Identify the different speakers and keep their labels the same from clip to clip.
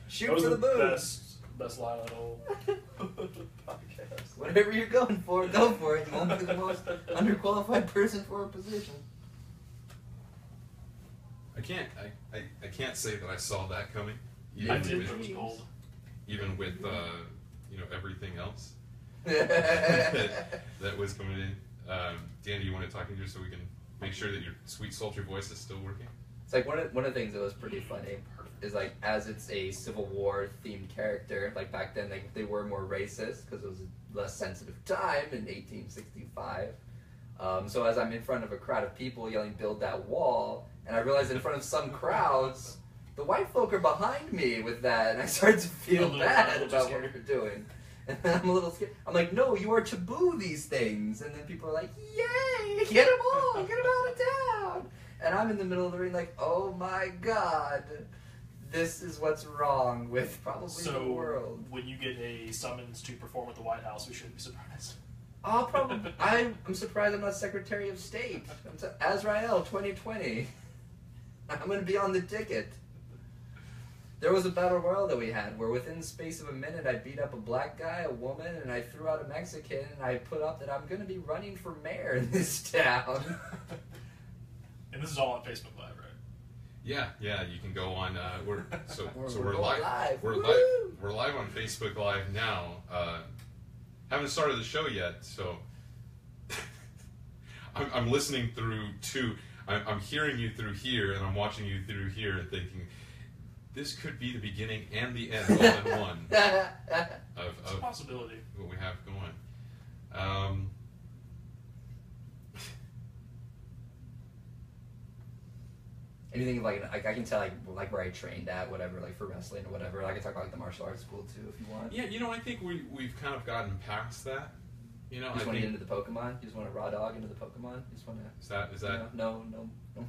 Speaker 1: Shoot for the moon.
Speaker 2: Best line of the whole podcast.
Speaker 1: Whatever you're going for, go for it. You won't be the most underqualified person for a position.
Speaker 3: I can't say that I saw that coming.
Speaker 2: I did. It was gold.
Speaker 3: Even with everything else that was coming in. Dan, do you want to talk into you so we can make sure that your sweet sultry voice is still working?
Speaker 1: It's like one of the things that was pretty funny is like as it's a Civil War themed character, like back then they were more racist because it was a less sensitive time in 1865. So as I'm in front of a crowd of people yelling "Build that wall," and I realize in front of some crowds the white folk are behind me with that, and I started to feel bad about what we were doing. And I'm a little scared. I'm like, no, you are to boo these things. And then people are like, yay, get them all, get them out of town. And I'm in the middle of the ring like, oh my God, this is what's wrong with probably the world.
Speaker 2: So when you get a summons to perform at the White House, we shouldn't be surprised.
Speaker 1: I'm surprised I'm not Secretary of State. AZRAEL 2020. I'm going to be on the ticket. There was a battle royal that we had where within the space of a minute I beat up a black guy, a woman, and I threw out a Mexican, and I put up that I'm going to be running for mayor in this town.
Speaker 2: And this is all on Facebook Live, right?
Speaker 3: Yeah, you can go on. We're
Speaker 1: live.
Speaker 3: We're live. We're live on Facebook Live now. Haven't started the show yet, so I'm listening through two. I'm hearing you through here, and I'm watching you through here, and thinking, this could be the beginning and the end all in one.
Speaker 2: It's a possibility.
Speaker 3: What we have going.
Speaker 1: Anything like I can tell like where I trained at, whatever, like for wrestling or whatever. I can talk about like the martial arts school too if you want.
Speaker 3: Yeah, I think we've kind of gotten past that.
Speaker 1: You just want to get into the Pokemon? You just want to raw dog into the Pokemon? You just want to...
Speaker 3: Is that...
Speaker 1: No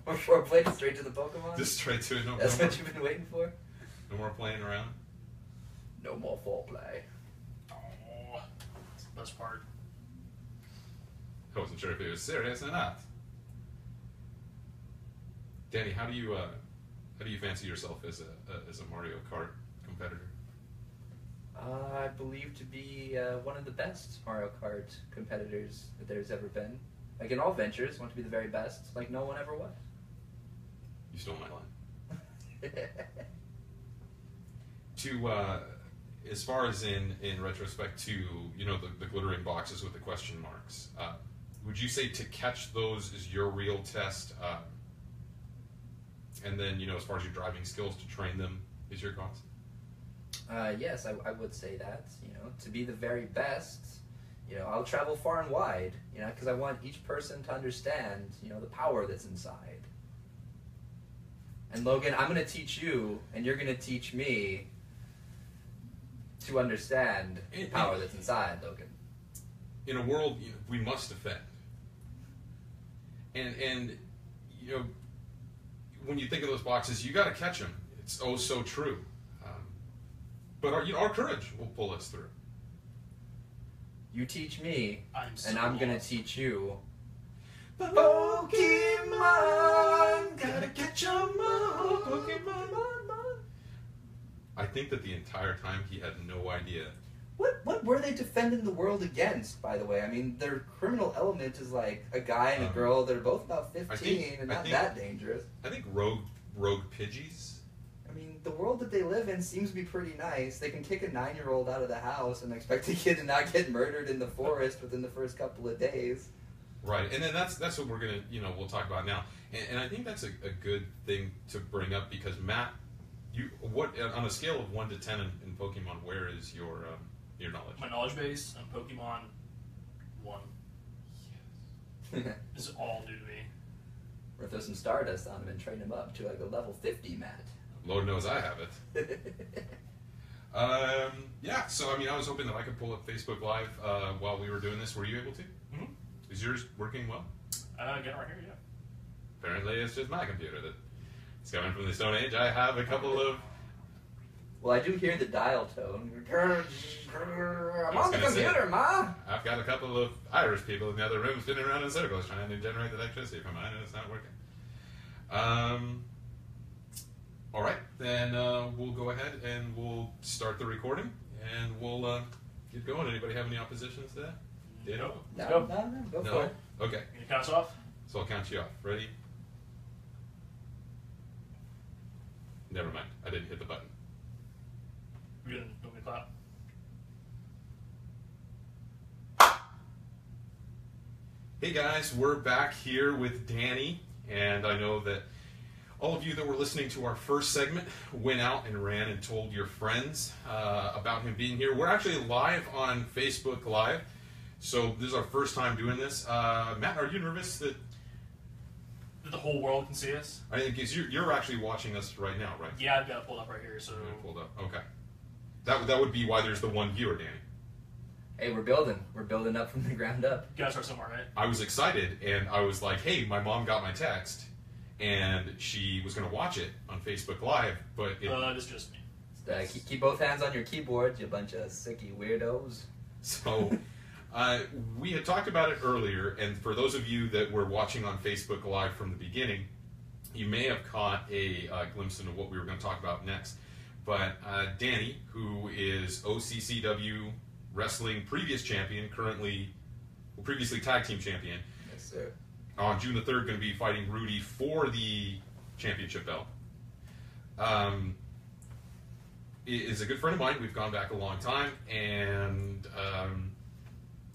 Speaker 1: more foreplay, just straight to the Pokemon?
Speaker 3: Just straight to it.
Speaker 1: That's what you've been waiting for?
Speaker 3: No more playing around?
Speaker 1: No more foreplay.
Speaker 2: Oh, that's the best part.
Speaker 3: I wasn't sure if it was serious or not. Danny, how do you fancy yourself as a Mario Kart competitor?
Speaker 1: I believe to be one of the best Mario Kart competitors that there's ever been. Like in all ventures, want to be the very best, like no one ever was.
Speaker 3: You stole my line. As far as in retrospect to the glittering boxes with the question marks, would you say to catch those is your real test? And then as far as your driving skills to train them is your cause?
Speaker 1: Yes, I would say that. To be the very best, I'll travel far and wide, because I want each person to understand, the power that's inside. And Logan, I'm going to teach you, and you're going to teach me to understand the power that's inside, Logan.
Speaker 3: In a world, we must defend. And when you think of those boxes, you got to catch them. It's oh so true. But our courage will pull us through.
Speaker 1: You teach me,
Speaker 2: and
Speaker 1: I'm going to teach you.
Speaker 3: Pokemon, gotta catch 'em all. Pokemon. I think that the entire time he had no idea.
Speaker 1: What were they defending the world against, by the way? I mean, their criminal element is like a guy and a girl that are both about 15 and not that dangerous.
Speaker 3: I think rogue Pidgeys.
Speaker 1: I mean, the world that they live in seems to be pretty nice. They can kick a 9-year-old out of the house and expect the kid to not get murdered in the forest within the first couple of days.
Speaker 3: Right, and then that's what we're gonna we'll talk about now, and I think that's a good thing to bring up because Matt, what on a scale of 1 to 10 in Pokemon, where is your knowledge?
Speaker 2: My knowledge base on Pokemon 1. Yes, this is all new to me.
Speaker 1: Or throw some Stardust on him and train him up to like a level 50 Matt.
Speaker 3: Lord knows I have it. Yeah, so I was hoping that I could pull up Facebook Live while we were doing this. Were you able to?
Speaker 2: Mm-hmm.
Speaker 3: Is yours working well?
Speaker 2: Get right here, yeah.
Speaker 3: Apparently it's just my computer that's coming from the Stone Age. I have a couple of...
Speaker 1: Well, I do hear the dial tone. I'm on the computer, Ma!
Speaker 3: I've got a couple of Irish people in the other room spinning around in circles trying to generate the electricity from mine, and it's not working. All right, then we'll go ahead and we'll start the recording, and we'll get going. Anybody have any oppositions to that?
Speaker 2: No.
Speaker 1: No, go for it.
Speaker 3: Okay,
Speaker 2: You gonna count us off?
Speaker 3: so I'll count you off. Ready? Never mind. I didn't hit the button.
Speaker 2: We didn't. Don't we clap?
Speaker 3: Hey guys, we're back here with Danny, and I know that all of you that were listening to our first segment went out and ran and told your friends about him being here. We're actually live on Facebook Live, so this is our first time doing this. Matt, are you nervous that
Speaker 2: That the whole world can see us?
Speaker 3: I think because you're actually watching us right now, right?
Speaker 2: Yeah, I've got it pulled up right here. So
Speaker 3: Pulled up. Okay, that would be why there's the one viewer, Danny.
Speaker 1: Hey, we're building. We're building up from the ground up.
Speaker 2: you gotta start somewhere, right?
Speaker 3: I was excited, and I was like, "Hey, my mom got my text, and she was going to watch it on Facebook Live, but
Speaker 2: It's just me.
Speaker 1: Keep both hands on your keyboard, you bunch of sicky weirdos.
Speaker 3: so." We had talked about it earlier, and for those of you that were watching on Facebook Live from the beginning, you may have caught a glimpse into what we were going to talk about next. But Danny, who is OCCW Wrestling previous champion, previously tag team champion,
Speaker 1: Yes, sir.
Speaker 3: on June the 3rd going to be fighting Rudy for the championship belt. Is a good friend of mine. We've gone back a long time, and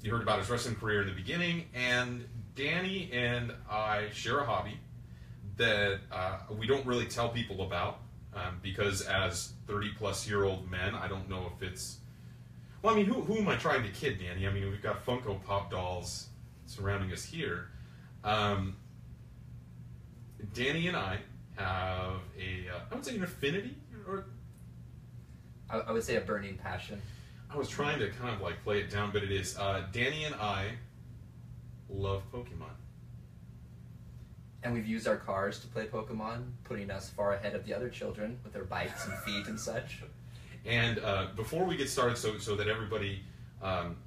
Speaker 3: you heard about his wrestling career in the beginning, and Danny and I share a hobby that we don't really tell people about because as 30-plus-year-old men, I don't know if it's... Well, I mean, who am I trying to kid, Danny? I mean, we've got Funko Pop dolls surrounding us here. Danny and I have I would say an affinity, or
Speaker 1: I would say a burning passion.
Speaker 3: I was trying to kind of like play it down, but it is. Danny and I love Pokemon.
Speaker 1: And we've used our cars to play Pokemon, putting us far ahead of the other children with their bikes and feet and such.
Speaker 3: And before we get started, so that everybody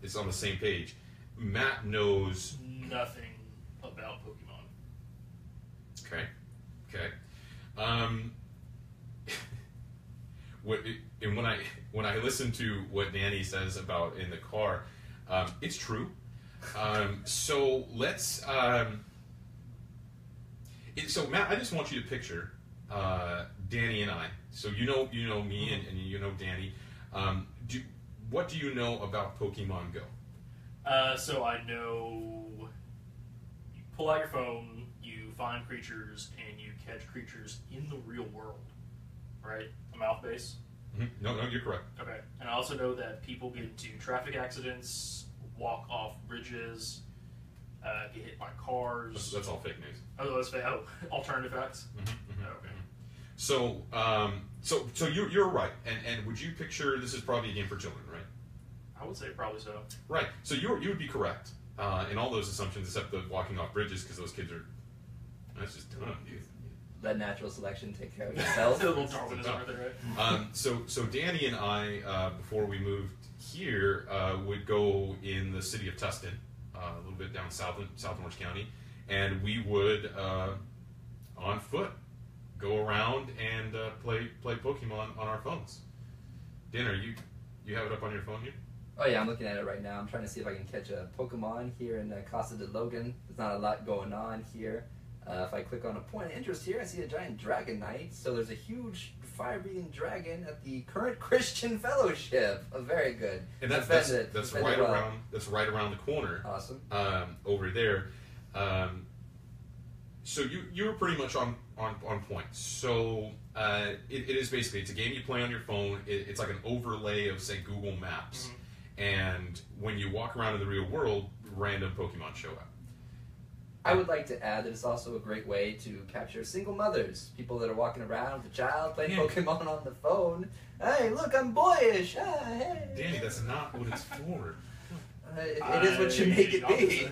Speaker 3: is on the same page, Matt knows
Speaker 2: Nothing about Pokemon.
Speaker 3: Okay. When I listen to what Danny says about in the car, it's true. So let's. So Matt, I just want you to picture Danny and I. So you know me and you know Danny. What do you know about Pokemon Go?
Speaker 2: So I know you pull out your phone, you find creatures, and you catch creatures in the real world, right? A mouth base.
Speaker 3: Mm-hmm. No, you're correct.
Speaker 2: Okay. And I also know that people get into traffic accidents, walk off bridges, get hit by cars.
Speaker 3: That's all fake news.
Speaker 2: Oh, that's fake. Oh, alternative facts.
Speaker 3: Mm-hmm.
Speaker 2: Okay.
Speaker 3: So you're right. And would you picture this is probably a game for children, right?
Speaker 2: I would say probably so.
Speaker 3: Right. So you would be correct in all those assumptions, except the walking off bridges, because those kids are. That's just dumb, dude.
Speaker 1: Let natural selection take care of itself.
Speaker 2: The little Darwinism right there, right?
Speaker 3: So Danny and I, before we moved here, would go in the city of Tustin, a little bit down south Orange County, and we would on foot go around and play Pokemon on our phones. Dan, you have it up on your phone here?
Speaker 1: Oh yeah, I'm looking at it right now. I'm trying to see if I can catch a Pokemon here in Casa de Logan. There's not a lot going on here. If I click on a point of interest here, I see a giant Dragonite. So there's a huge fire-breathing dragon at the current Christian Fellowship. Very good.
Speaker 3: And that's right around. That's right around the corner.
Speaker 1: Awesome.
Speaker 3: Over there. So you were pretty much on point. So it is basically, it's a game you play on your phone. It's like an overlay of, say, Google Maps.
Speaker 2: Mm-hmm.
Speaker 3: And when you walk around in the real world, random Pokemon show up.
Speaker 1: I would like to add that it's also a great way to capture single mothers, people that are walking around with a child playing Pokemon on the phone. Hey, look, I'm boyish. Ah, hey.
Speaker 3: Danny, that's not what it's for.
Speaker 1: It is what you make it be.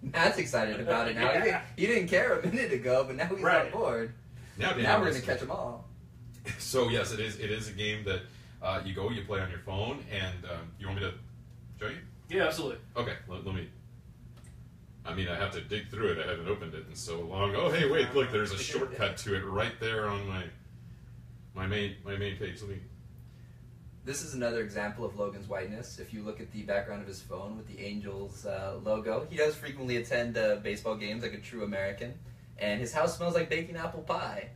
Speaker 1: Matt's excited about it now.
Speaker 2: Yeah.
Speaker 1: He didn't care a minute ago, but now he's on board.
Speaker 3: Now
Speaker 1: we're going to catch them all.
Speaker 3: So yes, it is a game that you play on your phone, and you want me to show you?
Speaker 2: Yeah, absolutely.
Speaker 3: Okay, let me. I mean, I have to dig through it. I haven't opened it in so long. Oh, hey, wait, look, there's a shortcut to it right there on my... my main page. Let me.
Speaker 1: This is another example of Logan's whiteness. If you look at the background of his phone with the Angels logo, he does frequently attend baseball games like a true American, and his house smells like baking apple pie.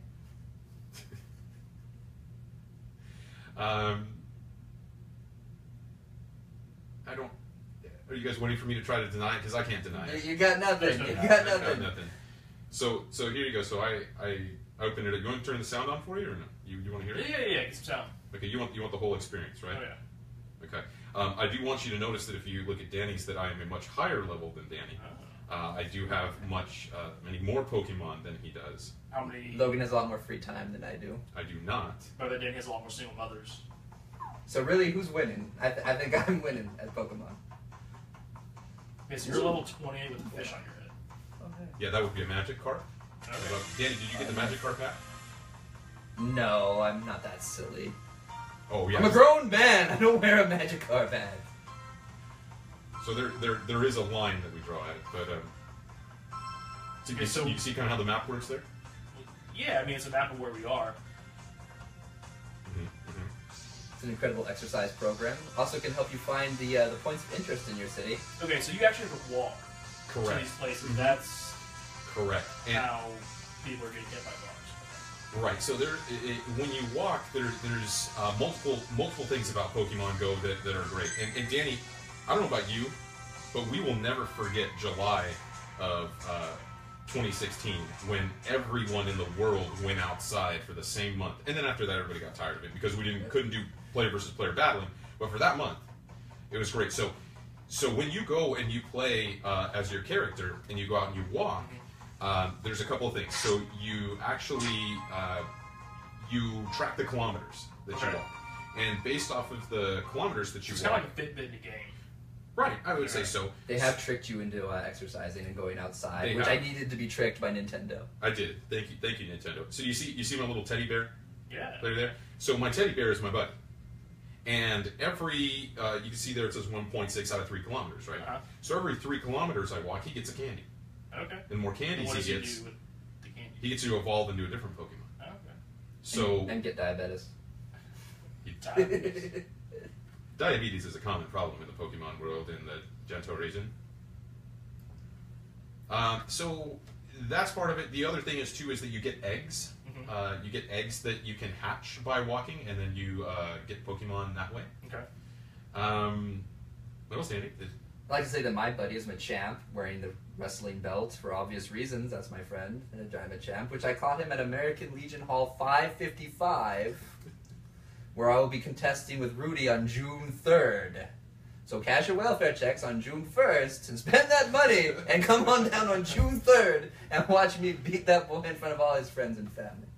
Speaker 3: I don't. Are you guys waiting for me to try to deny it? Because I can't deny it.
Speaker 1: You got nothing. You
Speaker 3: I
Speaker 1: got
Speaker 3: got
Speaker 1: nothing.
Speaker 3: nothing. So here you go. So I opened it. You want to turn the sound on for you or no? You want to hear it?
Speaker 2: Yeah. Get some sound.
Speaker 3: Okay. You want the whole experience, right?
Speaker 2: Oh yeah.
Speaker 3: Okay. I do want you to notice that if you look at Danny's, that I am a much higher level than Danny. I do have many more Pokemon than he does.
Speaker 2: How many?
Speaker 1: Logan has a lot more free time than I do.
Speaker 3: I do not.
Speaker 2: But then Danny has a lot more single mothers.
Speaker 1: So really, who's winning? I think I'm winning at Pokemon.
Speaker 2: Okay, so you're level 28 with a fish on your head.
Speaker 1: Okay.
Speaker 3: Yeah, that would be a magic card.
Speaker 2: Okay.
Speaker 3: Danny, did you get the magic card pack?
Speaker 1: No, I'm not that silly.
Speaker 3: Oh yeah.
Speaker 1: I'm a grown man. I don't wear a Magikarp badge.
Speaker 3: So there is a line that we draw at it, but so you see kind of how the map works there.
Speaker 2: Yeah, I mean it's a map of where we are.
Speaker 1: It's an incredible exercise program. Also can help you find the points of interest in your city.
Speaker 2: Okay, so you actually have to walk to
Speaker 3: Correct.
Speaker 2: these places. That's
Speaker 3: Correct. And
Speaker 2: how people are getting hit by bars.
Speaker 3: right. So when you walk, there's multiple things about Pokemon Go that are great. And Danny, I don't know about you, but we will never forget July of 2016 when everyone in the world went outside for the same month. And then after that, everybody got tired of it because we couldn't do player versus player battling. But for that month, it was great. So when you go and you play as your character and you go out and you walk, there's a couple of things. So you actually you track the kilometers that you walk, and based off of the kilometers that you
Speaker 2: It's
Speaker 3: walk,
Speaker 2: kind of like a Fitbit in a game.
Speaker 3: right? I would say so.
Speaker 1: They have tricked you into exercising and going outside,
Speaker 3: They
Speaker 1: which
Speaker 3: have.
Speaker 1: I needed to be tricked by Nintendo.
Speaker 3: I did. Thank you, Nintendo. So you see my little teddy bear
Speaker 2: Yeah.
Speaker 3: right there. So my teddy bear is my buddy, and every you can see there it says 1.6 out of 3 kilometers, right?
Speaker 2: Uh-huh.
Speaker 3: So every 3 kilometers I walk, he gets a candy.
Speaker 2: Okay.
Speaker 3: And the more
Speaker 2: And
Speaker 3: candies
Speaker 2: what does
Speaker 3: he
Speaker 2: he
Speaker 3: gets,
Speaker 2: do with the candy?
Speaker 3: he gets to evolve into a different Pokemon.
Speaker 2: Oh, okay.
Speaker 3: So
Speaker 1: and get diabetes.
Speaker 2: Diabetes.
Speaker 3: diabetes is a common problem in the Pokemon world in the Johto region. So that's part of it. The other thing is that you get eggs. You get eggs that you can hatch by walking, and then you get Pokemon that way.
Speaker 2: Okay.
Speaker 3: What else, Danny?
Speaker 1: I like to say that my buddy is Machamp, wearing the wrestling belt for obvious reasons. That's my friend, Giant Machamp, which I caught him at American Legion Hall 555, where I will be contesting with Rudy on June 3rd. So cash your welfare checks on June 1st and spend that money and come on down on June 3rd and watch me beat that boy in front of all his friends and family.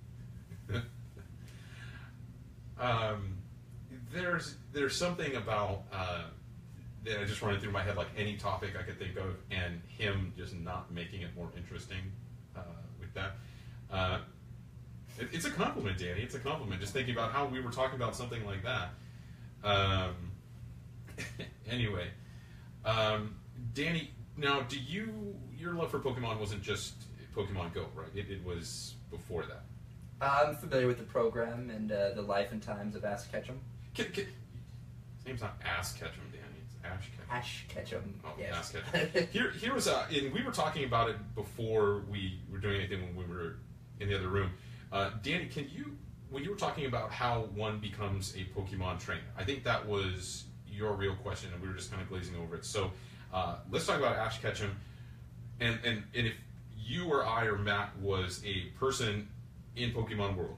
Speaker 3: There's something about that I just running through my head, like any topic I could think of, and him just not making it more interesting with that. It's a compliment, Danny. It's a compliment. Just thinking about how we were talking about something like that. Anyway, Danny, now your love for Pokemon wasn't just Pokemon Go, right? It was before that.
Speaker 1: I'm familiar with the program and the life and times of Ash Ketchum.
Speaker 3: His name's not Ass Ketchum, Danny. It's Ash Ketchum.
Speaker 1: Ash Ketchum.
Speaker 3: Oh,
Speaker 1: Yes.
Speaker 3: Ass Ketchum. Here was and we were talking about it before we were doing anything when we were in the other room. Danny, when you were talking about how one becomes a Pokemon trainer, I think that was your real question, and we were just kind of glazing over it. So let's talk about Ash Ketchum, and if you or I or Matt was a person in Pokemon World,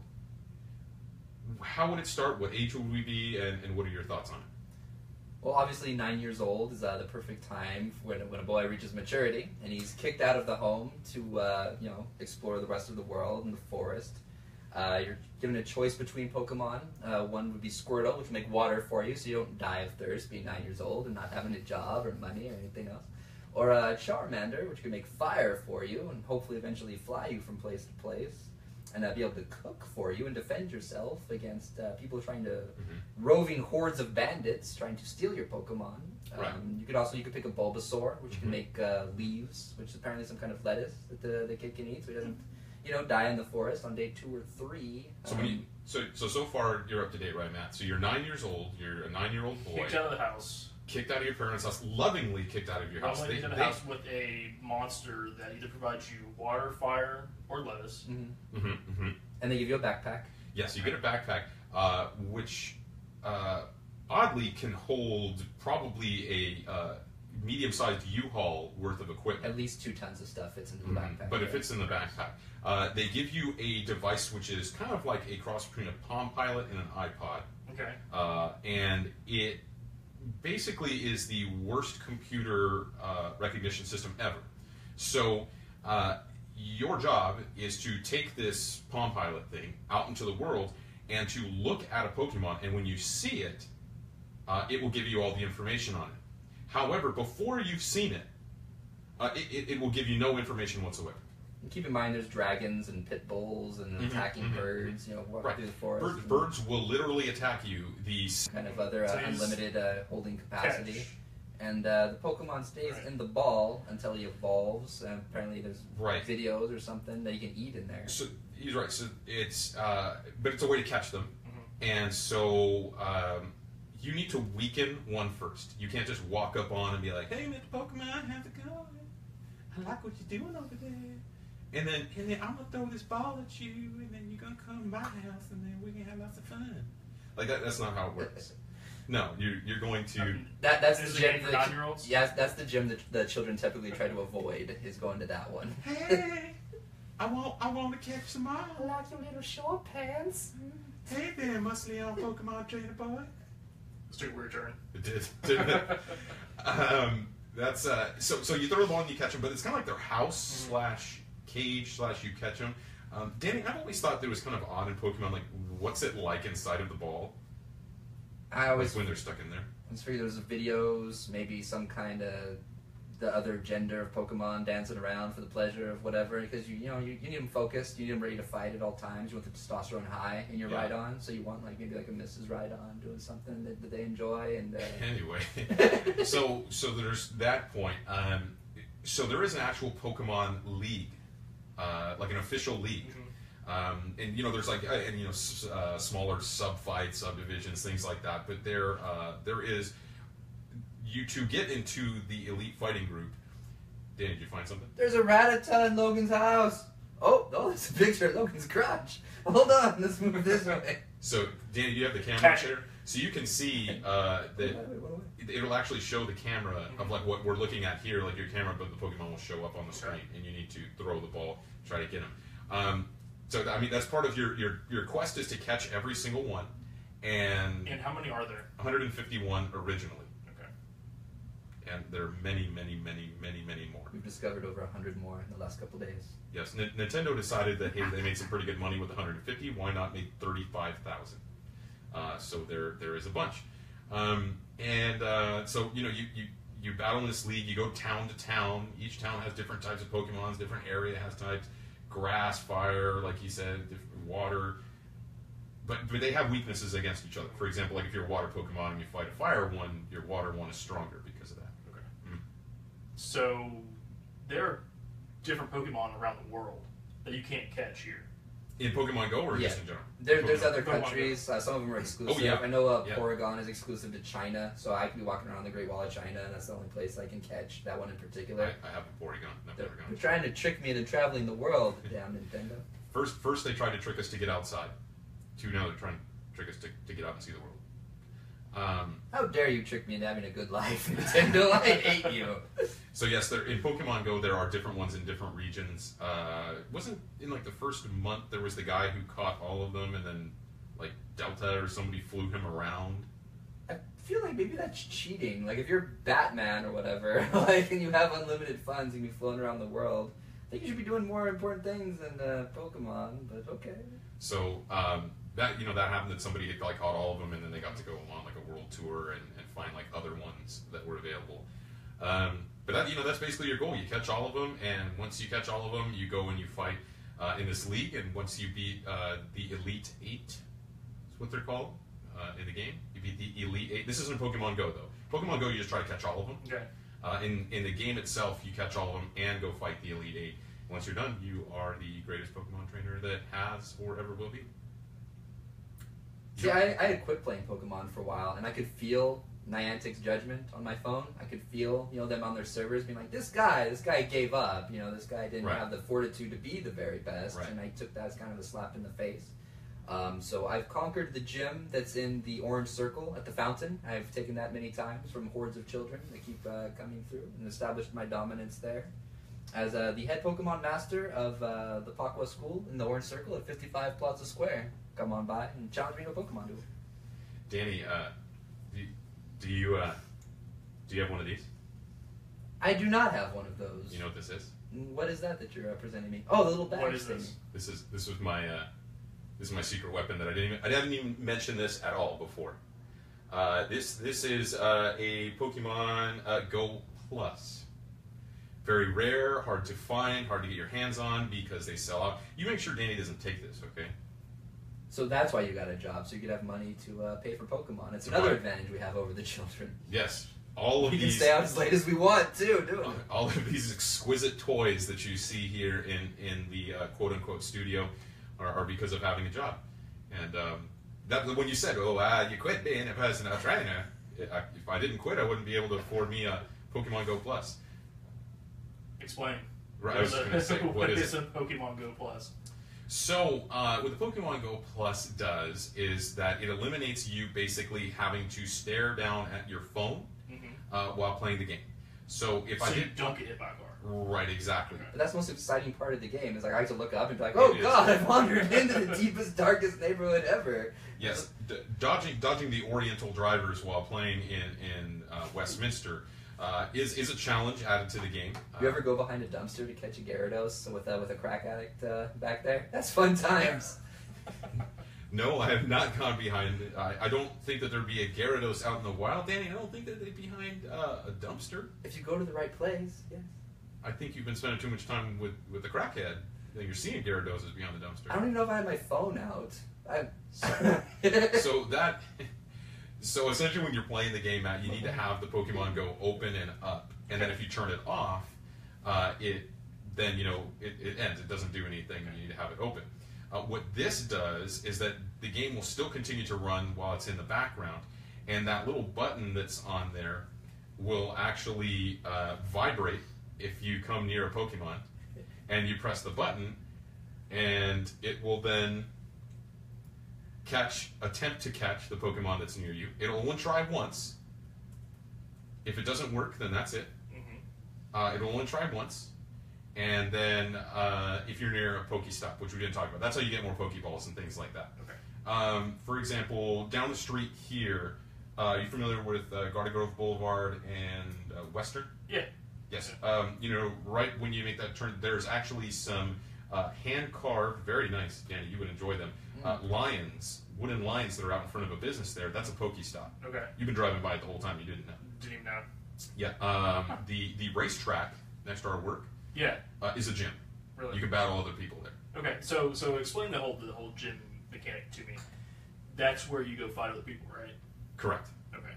Speaker 3: how would it start? What age would we be, and what are your thoughts on it?
Speaker 1: Well, obviously 9 years old is the perfect time when a boy reaches maturity, and he's kicked out of the home to explore the rest of the world and the forest. You're given a choice between Pokemon. One would be Squirtle, which will make water for you so you don't die of thirst being 9 years old and not having a job or money or anything else. Or Charmander, which can make fire for you and hopefully eventually fly you from place to place. And be able to cook for you and defend yourself against people trying to roving hordes of bandits trying to steal your Pokemon.
Speaker 3: Right.
Speaker 1: You could pick a Bulbasaur, which can make leaves, which is apparently some kind of lettuce that the kid can eat, so he doesn't die in the forest on day 2 or 3.
Speaker 3: So so far you're up to date, right, Matt? So you're 9 years old. You're a 9-year-old boy.
Speaker 2: Kicked out of the house.
Speaker 3: Kicked out of your parents' house. Lovingly kicked out of your house.
Speaker 2: Kicked out of the house with a monster that either provides you water, fire, or lettuce.
Speaker 1: And they give you a backpack.
Speaker 3: Yes, you get a backpack, which oddly can hold probably a medium-sized U-Haul worth of equipment.
Speaker 1: At least 2 tons of stuff fits into the backpack.
Speaker 3: But it fits in the backpack. They give you a device which is kind of like a cross between a Palm Pilot and an iPod.
Speaker 2: Okay.
Speaker 3: And it basically is the worst computer recognition system ever. So your job is to take this Palm Pilot thing out into the world and to look at a Pokemon, and when you see it, it will give you all the information on it. However, before you've seen it, it will give you no information whatsoever.
Speaker 1: And keep in mind, there's dragons and pit bulls and attacking birds. Walking through the forest.
Speaker 3: Birds will literally attack you. These
Speaker 1: kind of other unlimited holding capacity.
Speaker 2: Catch.
Speaker 1: And the Pokemon stays in the ball until he evolves. Apparently, there's videos or something that you can eat in there.
Speaker 3: So he's right. So it's but it's a way to catch them, and so. You need to weaken one first. You can't just walk up on and be like, "Hey, Mr. Pokemon, how's it going? I like what you're doing over there." And then I'm gonna throw this ball at you, and then you're gonna come to my house, and then we can have lots of fun. Like that's not how it works. No, you're going to.
Speaker 1: That's the gym
Speaker 2: for 9-year-olds.
Speaker 1: Yes, that's the gym that the children typically try to avoid. Is going to that one.
Speaker 3: Hey, I want to catch some more.
Speaker 1: I like your little short pants.
Speaker 3: Hey there, muscly old Pokemon trainer boy.
Speaker 2: Let's take a weird turn.
Speaker 3: It did, didn't it? That's so you throw the ball and you catch them, but it's kind of like their house / cage / you catch them. Danny, I've always thought that it was kind of odd in Pokemon. Like, what's it like inside of the ball?
Speaker 1: I always
Speaker 3: when they're stuck in there.
Speaker 1: I was figuring there's videos, maybe some kind of the other gender of Pokemon dancing around for the pleasure of whatever, because you need them focused, you need them ready to fight at all times. You want the testosterone high in your Rhydon, so you want maybe a Mrs. Rhydon doing something that they enjoy. And
Speaker 3: anyway, so there's that point. So there is an actual Pokemon league, like an official league. And there's smaller sub-fights, subdivisions, things like that. But there is. You to get into the elite fighting group. Danny, did you find something?
Speaker 1: There's a Rattata in Logan's house. Oh, there's a picture of Logan's crotch. Hold on, let's move this way.
Speaker 3: So, Danny, do you have the camera here? So you can see that it'll actually show the camera of like what we're looking at here, like your camera, but the Pokemon will show up on the screen, and you need to throw the ball, try to get them. So I mean, that's part of your quest is to catch every single one, and
Speaker 2: how many are there?
Speaker 3: 151 originally. And there are many, many, many, many, many more.
Speaker 1: We've discovered over 100 more in the last couple days.
Speaker 3: Yes, Nintendo decided that, hey, they made some pretty good money with 150. Why not make 35,000? So there is a bunch. So you battle in this league. You go town to town. Each town has different types of Pokemon. Different area has types. Grass, fire, like he said, water. But they have weaknesses against each other. For example, like if you're a water Pokemon and you fight a fire one, your water one is stronger because of that.
Speaker 2: Okay. So there are different Pokemon around the world that you can't catch here.
Speaker 3: In Pokemon Go or just in general?
Speaker 1: There's other countries. Some of them are exclusive.
Speaker 3: Oh, yeah.
Speaker 1: I know Porygon is exclusive to China, so I can be walking around the Great Wall of China, and that's the only place I can catch that one in particular.
Speaker 3: I have a Porygon.
Speaker 1: They're trying to trick me into traveling the world. Damn Nintendo.
Speaker 3: First they tried to trick us to get outside. Now they're trying to trick us to get out and see the world.
Speaker 1: How dare you trick me into having a good life, Nintendo? I hate you.
Speaker 3: So yes, in Pokemon Go there are different ones in different regions. Wasn't in like the first month there was the guy who caught all of them, and then like Delta or somebody flew him around.
Speaker 1: I feel like maybe that's cheating. Like if you're Batman or whatever, and you have unlimited funds, you can be flown around the world. I think you should be doing more important things than Pokemon, but okay.
Speaker 3: So that happened, that somebody had like caught all of them, and then they got to go on like a world tour and find like other ones that were available. But that's basically your goal. You catch all of them, and once you catch all of them, you go and you fight in this league. And once you beat the Elite 8, is what they're called in the game. You beat the Elite 8. This isn't Pokemon Go though. Pokemon Go, you just try to catch all of them.
Speaker 2: Okay.
Speaker 3: In the game itself, you catch all of them and go fight the Elite 8. Once you're done, you are the greatest Pokemon trainer that has or ever will be.
Speaker 1: See, I had quit playing Pokemon for a while, and I could feel Niantic's judgment on my phone. I could feel, them on their servers being like, this guy gave up. This guy didn't
Speaker 3: Right.
Speaker 1: have the fortitude to be the very best,
Speaker 3: Right.
Speaker 1: and I took that as kind of a slap in the face. So I've conquered the gym that's in the orange circle at the fountain. I've taken that many times from hordes of children that keep coming through, and established my dominance there. As the head Pokemon master of the Pakwa School in the orange circle at 55 Plaza Square. Come on by and challenge me to a Pokemon duel.
Speaker 3: Danny, do you have one of these?
Speaker 1: I do not have one of those.
Speaker 3: You know what this is?
Speaker 1: What is that you're presenting me? Oh, the little bag
Speaker 2: What is
Speaker 1: thing.
Speaker 2: this?
Speaker 3: This was my secret weapon that I didn't even mention this at all before. This is a Pokemon Go Plus. Very rare, hard to find, hard to get your hands on because they sell out. You make sure Danny doesn't take this, okay?
Speaker 1: So that's why you got a job, so you could have money to pay for Pokemon. It's another advantage we have over the children.
Speaker 3: Yes, all of
Speaker 1: We can
Speaker 3: these.
Speaker 1: stay out as late as we want too, do it.
Speaker 3: All of these exquisite toys that you see here in the quote unquote studio are because of having a job. And that when you said, you quit being a personal trainer, if I didn't quit, I wouldn't be able to afford me a Pokemon Go Plus.
Speaker 2: Explain.
Speaker 3: Right, I was going to say, what is
Speaker 2: a Pokemon Go Plus?
Speaker 3: So, what the Pokemon Go Plus does is that it eliminates you basically having to stare down at your phone while playing the game. So, if I
Speaker 2: you
Speaker 3: did,
Speaker 2: don't get hit by a car.
Speaker 3: right, exactly.
Speaker 1: But that's the most exciting part of the game. Is like I get to look up and be like, "Oh God, I've wandered into the deepest, darkest neighborhood ever."
Speaker 3: Yes, dodging the Oriental drivers while playing in Westminster is a challenge added to the game.
Speaker 1: You ever go behind a dumpster to catch a Gyarados with a crack addict back there? That's fun times.
Speaker 3: No, I have not gone behind it. I don't think that there'd be a Gyarados out in the wild, Danny. I don't think that they'd be behind a dumpster.
Speaker 1: If you go to the right place, yes.
Speaker 3: I think you've been spending too much time with the crackhead. Then you're seeing Gyarados behind the dumpster.
Speaker 1: I don't even know if I had my phone out.
Speaker 3: So essentially, when you're playing the game, Matt, you need to have the Pokemon Go open and up, and then if you turn it off, it ends. It doesn't do anything. You need to have it open. What this does is that the game will still continue to run while it's in the background, and that little button that's on there will actually vibrate if you come near a Pokemon, and you press the button, and it will then attempt to catch the Pokemon that's near you. It'll only try once. If it doesn't work, then that's it. It'll only try once. And then if you're near a Pokestop, which we didn't talk about, that's how you get more Pokeballs and things like that.
Speaker 2: Okay.
Speaker 3: For example, down the street here, are you familiar with Garden Grove Boulevard and Western?
Speaker 2: Yeah.
Speaker 3: Yes. Right when you make that turn, there's actually some hand-carved, very nice, Danny, you would enjoy them, wooden lions that are out in front of a business there. That's a Pokestop.
Speaker 2: Okay.
Speaker 3: You've been driving by it the whole time. You didn't know.
Speaker 2: Didn't even know.
Speaker 3: Yeah. The racetrack next to our work is a gym.
Speaker 2: Really?
Speaker 3: You can battle other people there.
Speaker 2: Okay. So explain the whole gym mechanic to me. That's where you go fight other people, right?
Speaker 3: Correct.
Speaker 2: Okay.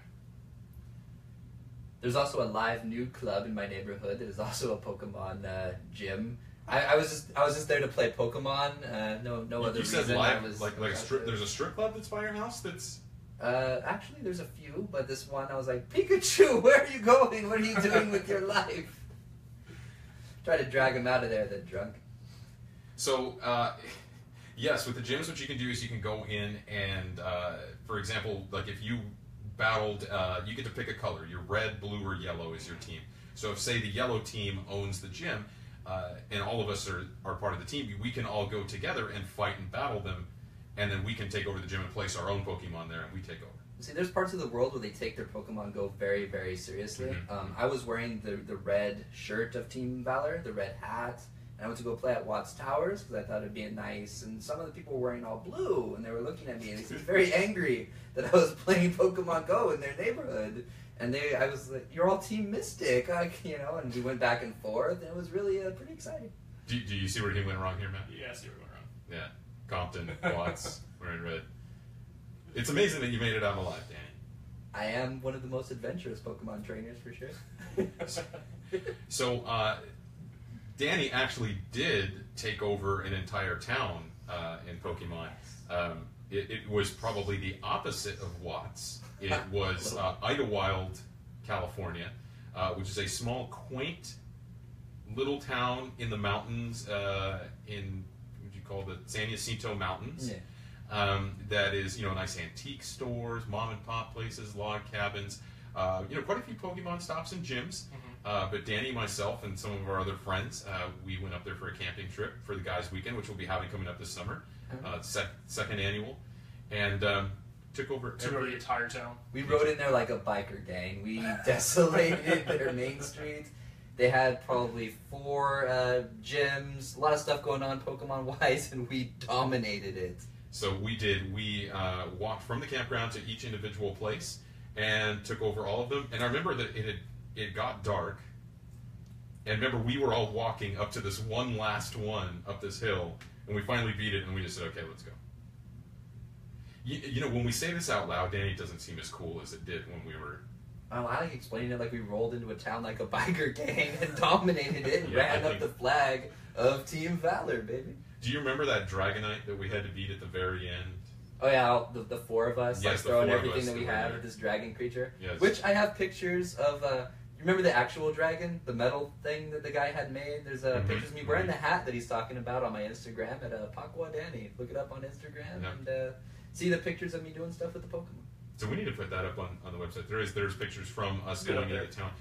Speaker 1: There's also a live nude club in my neighborhood that is also a Pokemon gym. I was just there to play Pokemon. No other
Speaker 3: You said
Speaker 1: reason.
Speaker 3: live,
Speaker 1: I was,
Speaker 3: like a strip. There's a strip club that's by your house. That's
Speaker 1: actually there's a few, but this one I was like, Pikachu, where are you going? What are you doing with your life? Try to drag him out of there, that drunk.
Speaker 3: So, yes, with the gyms, what you can do is you can go in and, for example, like if you battled, you get to pick a color. Your red, blue, or yellow is your team. So if, say, the yellow team owns the gym, and all of us are part of the team, we can all go together and fight and battle them, and then we can take over the gym and place our own Pokemon there, and we take over.
Speaker 1: See, there's parts of the world where they take their Pokemon Go very, very seriously. I was wearing the red shirt of Team Valor, the red hat, and I went to go play at Watts Towers because I thought it'd be nice. And some of the people were wearing all blue, and they were looking at me, and they seemed very angry that I was playing Pokemon Go in their neighborhood. And I was like, "You're all Team Mystic," and we went back and forth, and it was really pretty exciting.
Speaker 3: Do you see where he went wrong here, Matt?
Speaker 2: Yeah, I see where we're going wrong.
Speaker 3: Yeah, Compton, Watts, wearing red. It's amazing that you made it out alive, Danny.
Speaker 1: I am one of the most adventurous Pokemon trainers, for sure.
Speaker 3: So, Danny actually did take over an entire town in Pokemon. It was probably the opposite of Watts. It was Idlewild, California, which is a small, quaint little town in the mountains in, what would you call it, San Jacinto Mountains.
Speaker 1: Yeah.
Speaker 3: That is, nice antique stores, mom and pop places, log cabins, quite a few Pokemon stops and gyms. But Danny, myself, and some of our other friends, we went up there for a camping trip for the guys' weekend, which we'll be having coming up this summer, second annual, and took over
Speaker 2: the entire town.
Speaker 1: We rode in there like a biker gang. We desolated their main street. They had probably 4 gyms, a lot of stuff going on Pokemon-wise, and we dominated it.
Speaker 3: So we did. We walked from the campground to each individual place and took over all of them. And I remember that it got dark. And remember, we were all walking up to this one last one up this hill, and we finally beat it, and we just said, okay, let's go. When we say this out loud, Danny doesn't seem as cool as it did when we were...
Speaker 1: I like explaining it like we rolled into a town like a biker gang and dominated it and ran up the flag of Team Valor, baby.
Speaker 3: Do you remember that Dragonite that we had to beat at the very end?
Speaker 1: Oh yeah, the 4 of us,
Speaker 3: yes,
Speaker 1: throwing everything that we had at this dragon creature.
Speaker 3: Yes.
Speaker 1: Which I have pictures of. You remember the actual dragon, the metal thing that the guy had made? There's pictures of me wearing the hat that he's talking about on my Instagram at Pakwa Danny. Look it up on Instagram and see the pictures of me doing stuff with the Pokemon.
Speaker 3: So we need to put that up on the website. There's pictures from us going into town.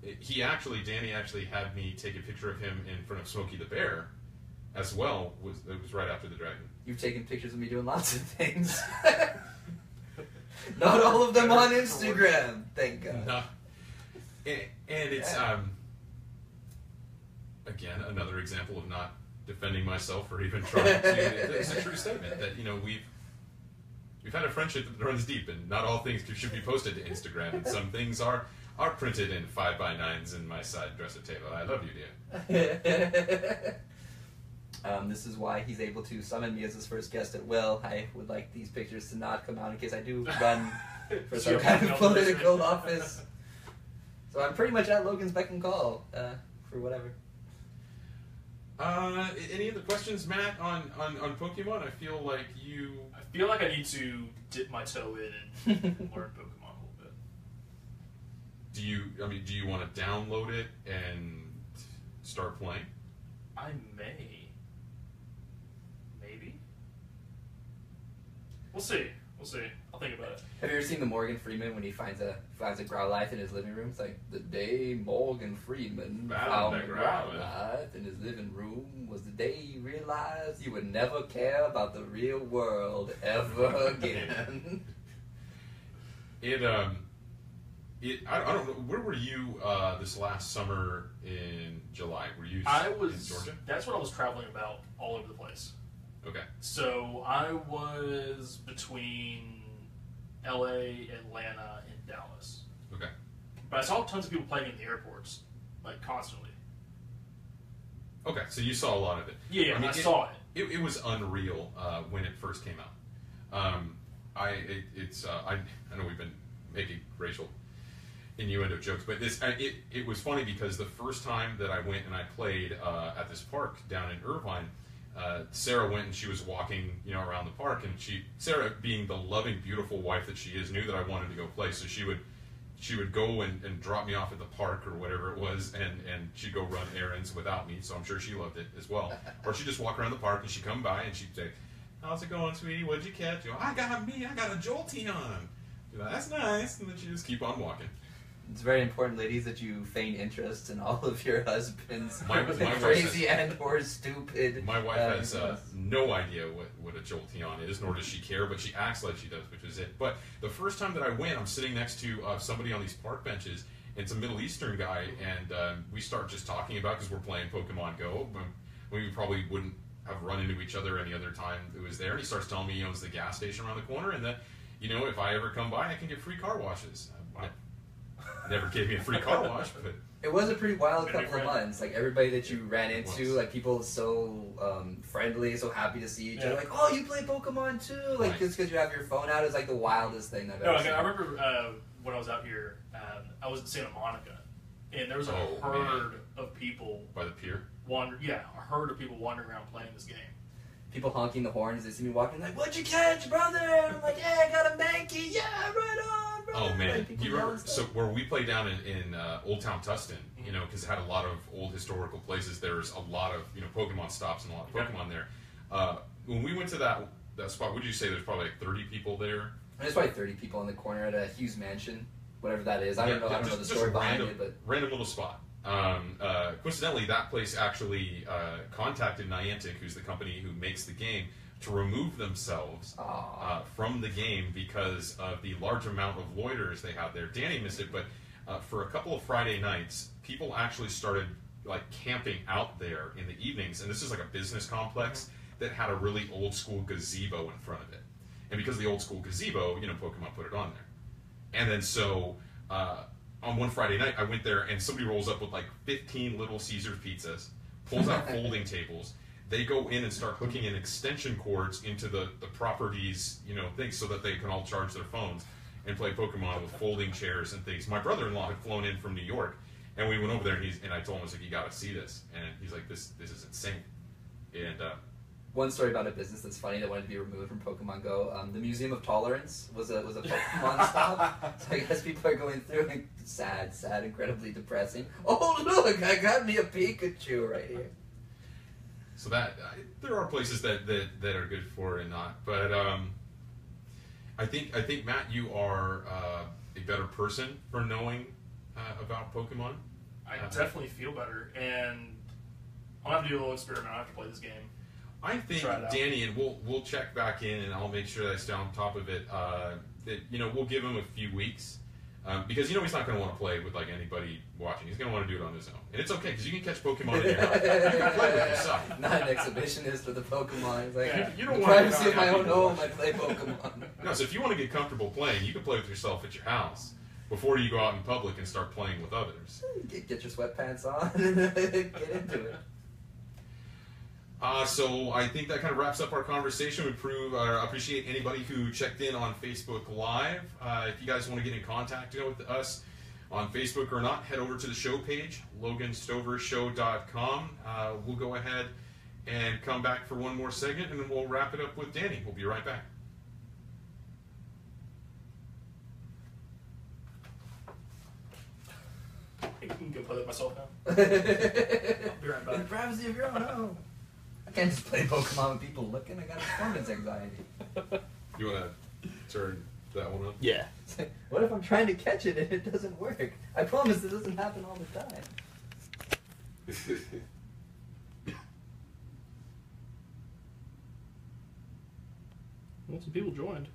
Speaker 3: Danny actually had me take a picture of him in front of Smokey the Bear, as well. It was right after the dragon.
Speaker 1: You've taken pictures of me doing lots of things. Not all of them on Instagram, thank God.
Speaker 3: No. And it's again another example of not defending myself or even trying to. It's a true statement that we've had a friendship that runs deep, and not all things should be posted to Instagram. And some things are printed in 5x9s in my side dresser table. I love you, dear.
Speaker 1: This is why he's able to summon me as his first guest at will. I would like these pictures to not come out in case I do run for some kind of political office. So I'm pretty much at Logan's beck and call for whatever.
Speaker 3: Any other questions, Matt, on Pokemon? I feel like
Speaker 2: I need to dip my toe in and learn Pokemon a little bit.
Speaker 3: Do you want to download it and start playing?
Speaker 2: I may. Maybe. We'll see. I'll think about it.
Speaker 1: Have you ever seen the Morgan Freeman when he finds a Growlithe in his living room? It's like, the day Morgan Freeman found a Growlithe in his living room was the day he realized he would never care about the real world ever again.
Speaker 3: I don't know. Where were you this last summer in July? Were you in Georgia?
Speaker 2: That's what I was traveling about all over the place.
Speaker 3: Okay.
Speaker 2: So I was between LA, Atlanta, and Dallas.
Speaker 3: Okay.
Speaker 2: But I saw tons of people playing in the airports, like constantly.
Speaker 3: Okay, so you saw a lot of it.
Speaker 2: Yeah, I saw it.
Speaker 3: It was unreal when it first came out. I know we've been making racial innuendo jokes, but it was funny because the first time that I went and I played at this park down in Irvine, Sarah went and she was walking, around the park, and Sarah, being the loving, beautiful wife that she is, knew that I wanted to go play, so she would go and drop me off at the park or whatever it was, and she'd go run errands without me, so I'm sure she loved it as well. Or she'd just walk around the park and she'd come by and she'd say, "How's it going, sweetie? What'd you catch?" I got a Jolteon. That's nice, and then she'd just keep on walking.
Speaker 1: It's very important, ladies, that you feign interest in all of your husbands'
Speaker 3: my
Speaker 1: crazy or stupid.
Speaker 3: My wife has no idea what a Jolteon is, nor does she care, but she acts like she does, which is it. But the first time that I went, I'm sitting next to somebody on these park benches, and it's a Middle Eastern guy, and we start just talking about, because we're playing Pokemon Go, we probably wouldn't have run into each other any other time it was there, and he starts telling me he owns the gas station around the corner, and that, if I ever come by, I can get free car washes. Never gave me a free car wash, but
Speaker 1: it was a pretty wild couple of months. Like, everybody that you ran into, like, people so friendly, so happy to see each other. Like, oh, you play Pokemon too? Like, just because you have your phone out is like the wildest thing I've ever seen.
Speaker 2: I remember when I was out here, I was in Santa Monica, and there was a
Speaker 3: Oh,
Speaker 2: herd of people
Speaker 3: By the pier?
Speaker 2: a herd of people wandering around playing this game.
Speaker 1: People honking the horns. They see me walking, like, "What'd you catch, brother?" I'm like, "Hey, I got a manky. Yeah, right on, brother."
Speaker 3: Oh man,
Speaker 1: Like, people
Speaker 3: you remember?
Speaker 1: yelling
Speaker 3: So
Speaker 1: stuff.
Speaker 3: where we played down in Old Town Tustin, you know, because it had a lot of old historical places. There's a lot of Pokemon stops and a lot of Pokemon there. When we went to that spot, would you say there's probably like 30 people there?
Speaker 1: There's probably 30 people in the corner at a Hughes Mansion, whatever that is. I don't know the
Speaker 3: just
Speaker 1: story
Speaker 3: a
Speaker 1: behind
Speaker 3: random,
Speaker 1: it, but
Speaker 3: random little spot. Coincidentally, that place actually contacted Niantic, who's the company who makes the game, to remove themselves from the game because of the large amount of loiterers they had there. Danny missed it, but for a couple of Friday nights, people actually started like camping out there in the evenings, and this is like a business complex that had a really old school gazebo in front of it. And because of the old school gazebo, Pokemon put it on there. And then so on one Friday night, I went there and somebody rolls up with like 15 Little Caesars pizzas, pulls out folding tables. They go in and start hooking in extension cords into the properties, things so that they can all charge their phones and play Pokemon with folding chairs and things. My brother-in-law had flown in from New York, and we went over there, and I told him, I was like, "You got to see this." And he's like, "This is insane." And
Speaker 1: one story about a business that's funny that wanted to be removed from Pokemon Go. The Museum of Tolerance was a Pokemon stop. So I guess people are going through and sad, incredibly depressing. Oh look, I got me a Pikachu right here.
Speaker 3: So that there are places that are good for it and not, but I think Matt, you are a better person for knowing about Pokemon.
Speaker 2: I definitely feel better, and I'll have to do a little experiment. I have to play this game.
Speaker 3: I think Danny, and we'll check back in, and I'll make sure that I stay on top of it. That we'll give him a few weeks. Because he's not going to want to play with like anybody watching. He's going to want to do it on his own, and it's okay because you can catch Pokemon in your house. You can play with yourself.
Speaker 1: Not an exhibitionist with the Pokemon. It's like
Speaker 3: you don't
Speaker 1: the
Speaker 3: want
Speaker 1: privacy of my own home. I play Pokemon.
Speaker 3: No, so if you want to get comfortable playing, you can play with yourself at your house before you go out in public and start playing with others.
Speaker 1: Get your sweatpants on and get into it.
Speaker 3: So I think that kind of wraps up our conversation. We appreciate anybody who checked in on Facebook Live. If you guys want to get in contact with us on Facebook or not, head over to the show page, loganstovershow.com. We'll go ahead and come back for one more segment, and then we'll wrap it up with Danny. We'll be right back.
Speaker 2: I can go play with myself now. I'll be right back.
Speaker 1: In the privacy of your own home. I can't just play Pokemon with people looking. I got performance anxiety.
Speaker 3: You want to turn that one up?
Speaker 2: Yeah.
Speaker 1: What if I'm trying to catch it and it doesn't work? I promise it doesn't happen all the time.
Speaker 2: Well, some people joined.